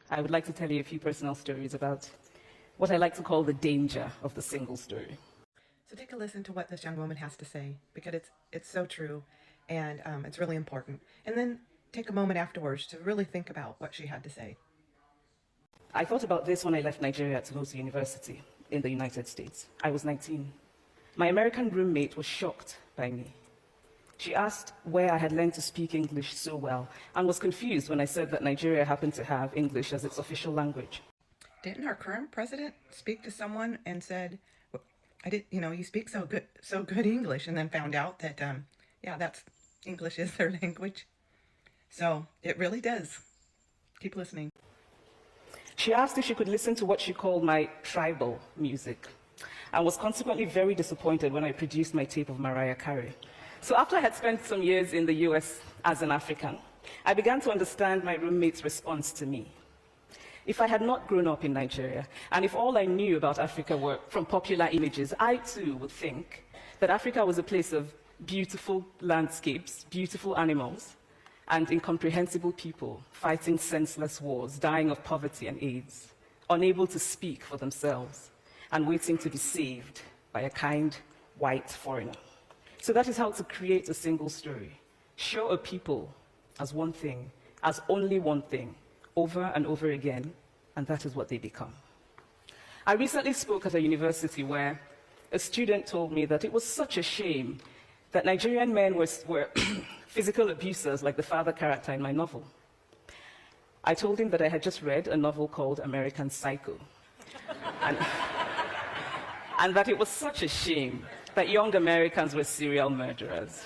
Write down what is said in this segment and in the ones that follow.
I would like to tell you a few personal stories about what I like to call the danger of the single story. So take a listen to what this young woman has to say, because it's so true, and it's really important. And then take a moment afterwards to really think about what she had to say. I thought about this when I left Nigeria to go to university in the United States. I was 19. My American roommate was shocked by me. She asked where I had learned to speak English so well and was confused when I said that Nigeria happened to have English as its official language. Didn't our current president speak to someone and said, you speak so good English, and then found out that, that's English is their language. So it really does. Keep listening. She asked if she could listen to what she called my tribal music, and was consequently very disappointed when I produced my tape of Mariah Carey. So after I had spent some years in the US as an African, I began to understand my roommate's response to me. If I had not grown up in Nigeria, and if all I knew about Africa were from popular images, I too would think that Africa was a place of beautiful landscapes, beautiful animals, and incomprehensible people fighting senseless wars, dying of poverty and AIDS, unable to speak for themselves, and waiting to be saved by a kind white foreigner. So that is how to create a single story. Show a people as one thing, as only one thing, over and over again, and that is what they become. I recently spoke at a university where a student told me that it was such a shame that Nigerian men were physical abusers like the father character in my novel. I told him that I had just read a novel called American Psycho, and that it was such a shame that young Americans were serial murderers.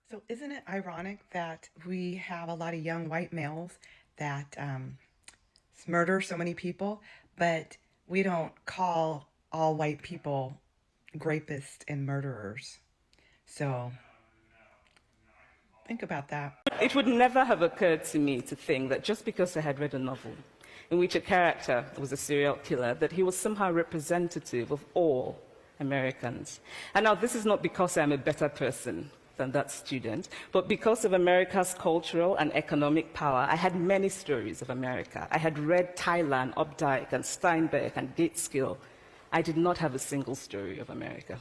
So isn't it ironic that we have a lot of young white males that murder so many people, but we don't call all white people rapists and murderers? So think about that. It would never have occurred to me to think that just because I had read a novel in which a character was a serial killer, that he was somehow representative of all Americans. And now this is not because I'm a better person than that student, but because of America's cultural and economic power. I had many stories of America. I had read Tyler, Updike, and Steinbeck, and Gateskill. I did not have a single story of America.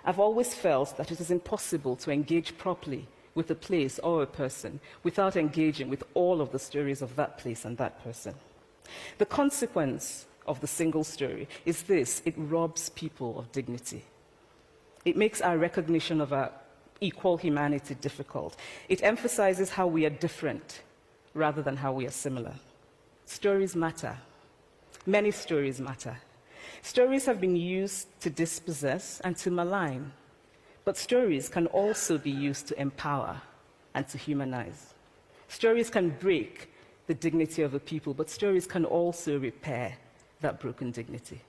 I've always felt that it is impossible to engage properly with a place or a person without engaging with all of the stories of that place and that person. The consequence of the single story is this: it robs people of dignity. It makes our recognition of our equal humanity difficult. It emphasizes how we are different rather than how we are similar. Stories matter. Many stories matter. Stories have been used to dispossess and to malign, but stories can also be used to empower and to humanize. Stories can break the dignity of a people, but stories can also repair that broken dignity.